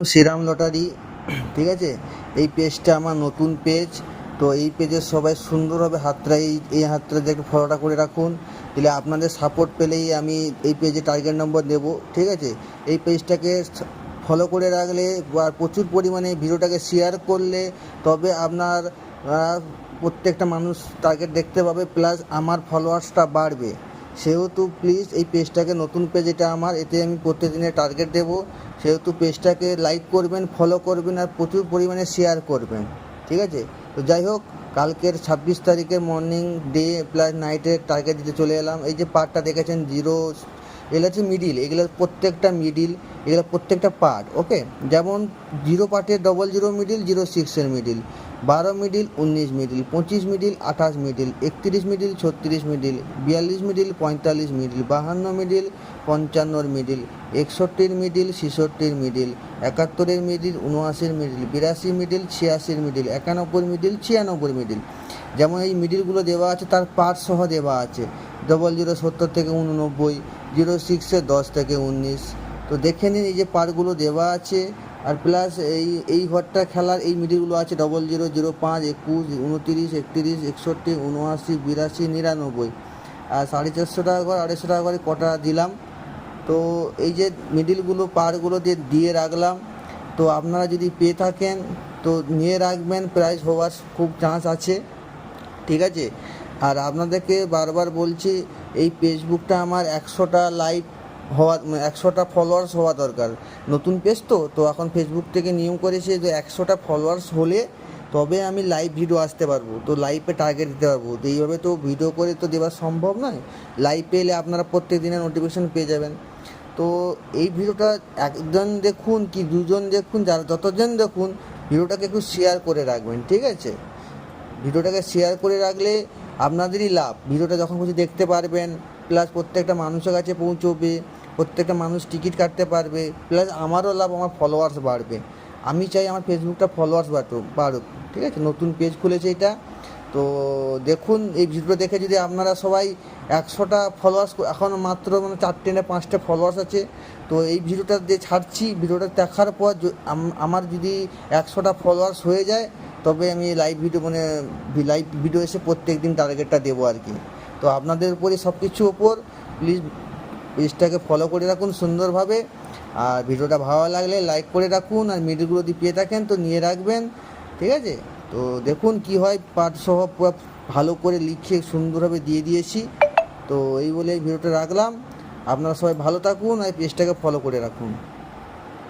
Shriram lottery, ঠিক আছে। এই পেজটা আমার নতুন পেজ। তো এই পেজের সবাই সুন্দরভাবে হাতটা এই হাতটা একটু ফলোটা করে রাখুন, তাহলে আপনাদের সাপোর্ট পেলেই আমি এই পেজে টার্গেট নম্বর দেব, ঠিক আছে। এই পেজটাকে ফলো করে রাখলে আর প্রচুর পরিমাণে ভিডিওটাকে শেয়ার করলে তবে আপনার প্রত্যেকটা মানুষ টার্গেট দেখতে পাবে, প্লাস আমার ফলোয়ার্সটা বাড়বে। সেহেতু প্লিজ এই পেজটাকে, নতুন পেজ এটা আমার, এতে আমি প্রত্যেকদিনের টার্গেট দেবো। সেহেতু পেজটাকে লাইক করবেন, ফলো করবেন আর প্রচুর পরিমাণে শেয়ার করবেন, ঠিক আছে। তো যাই হোক, কালকের 26 তারিখের মর্নিং, ডে প্লাস নাইটের টার্গেট দিতে চলে এলাম। এই যে পার্টটা দেখেছেন জিরো, এগুলো হচ্ছে মিডিল, এগুলো প্রত্যেকটা মিডিল, এগুলো প্রত্যেকটা পার্ট, ওকে। যেমন 0 পার্টের 00 মিডিল, 06-এর middle, 12 middle, 19 middle, 25 middle, 28 middle, 31 middle, 36 middle, 42 middle, 45 middle, 52 middle, 55 middle, 61 middle, 66 middle, 71 middle, 79 middle, 82 middle, 86 middle, 91 middle, 96 middle. যেমন এই মিডিলগুলো দেওয়া আছে, তার পার্ট সহ দেওয়া আছে। 00 70 থেকে 89, 06-এ 10 থেকে 19। তো দেখে নিন, এই যে পার্টগুলো দেওয়া আছে। আর প্লাস এই ঘরটা খেলার এই মিডিলগুলো আছে 00, 05, 21, 29, 31, 61, 79, 82, 99। আর 450 টাকা করে, 250 টাকা করে কটা দিলাম। তো এই যে মিডিলগুলো পার্টগুলো দিয়ে রাখলাম। তো আপনারা যদি পেয়ে থাকেন তো নিয়ে রাখবেন, প্রাইস হওয়ার খুব চান্স আছে, ঠিক আছে। আর আপনাদেরকে বারবার বলছি, এই ফেসবুকটা আমার 100টা লাইক হওয়া, 100টা ফলোয়ার্স হওয়া দরকার। নতুন পেজ তো এখন ফেসবুক থেকে নিয়ম করেছে যে 100টা ফলোয়ার্স হলে তবে আমি লাইভ ভিডিও আসতে পারবো, তো লাইভে টার্গেট দিতে পারবো। তো এইভাবে তো ভিডিও করে তো দেওয়া সম্ভব নয়। লাইভ পেলে আপনারা প্রত্যেক দিনের নোটিফিকেশান পেয়ে যাবেন। তো এই ভিডিওটা একজন দেখুন কি দুজন দেখুন, যারা যতজন দেখুন, ভিডিওটাকে একটু শেয়ার করে রাখবেন, ঠিক আছে। ভিডিওটাকে শেয়ার করে রাখলে আপনাদেরই লাভ। ভিডিওটা যখন খুশি দেখতে পারবেন, প্লাস প্রত্যেকটা মানুষের কাছে পৌঁছবে, প্রত্যেকটা মানুষ টিকিট কাটতে পারবে, প্লাস আমারও লাভ, আমার ফলোয়ার্স বাড়বে। আমি চাই আমার ফেসবুকটা ফলোয়ার্স বাড়ুক, ঠিক আছে। নতুন পেজ খুলেছে এটা। তো দেখুন, এই ভিডিও দেখে যদি আপনারা সবাই 100টা ফলোয়ার্স, এখন মাত্র 4টে না 5টে ফলোয়ার্স আছে। তো এই ভিডিওটা দিয়ে ছাড়ছি, ভিডিওটা দেখার পর আমার যদি 100টা ফলোয়ার্স হয়ে যায় তবে আমি লাইভ ভিডিও এসে প্রত্যেক দিন টার্গেটটা দেবো আর কি। তো আপনাদের উপরে সব কিছু ওপর, প্লিজ পেজটাকে ফলো করে রাখুন সুন্দরভাবে। আর ভিডিওটা ভালো লাগলে লাইক করে রাখুন, আর মিডিলগুলো যদি পেয়ে থাকেন তো নিয়ে রাখবেন, ঠিক আছে। তো দেখুন কি হয়, পার্ট সহ পুরো ভালো করে লিখে সুন্দরভাবে দিয়ে দিয়েছি। তো এই বলে ভিডিওটা রাখলাম। আপনারা সবাই ভালো থাকুন আর পেজটাকে ফলো করে রাখুন।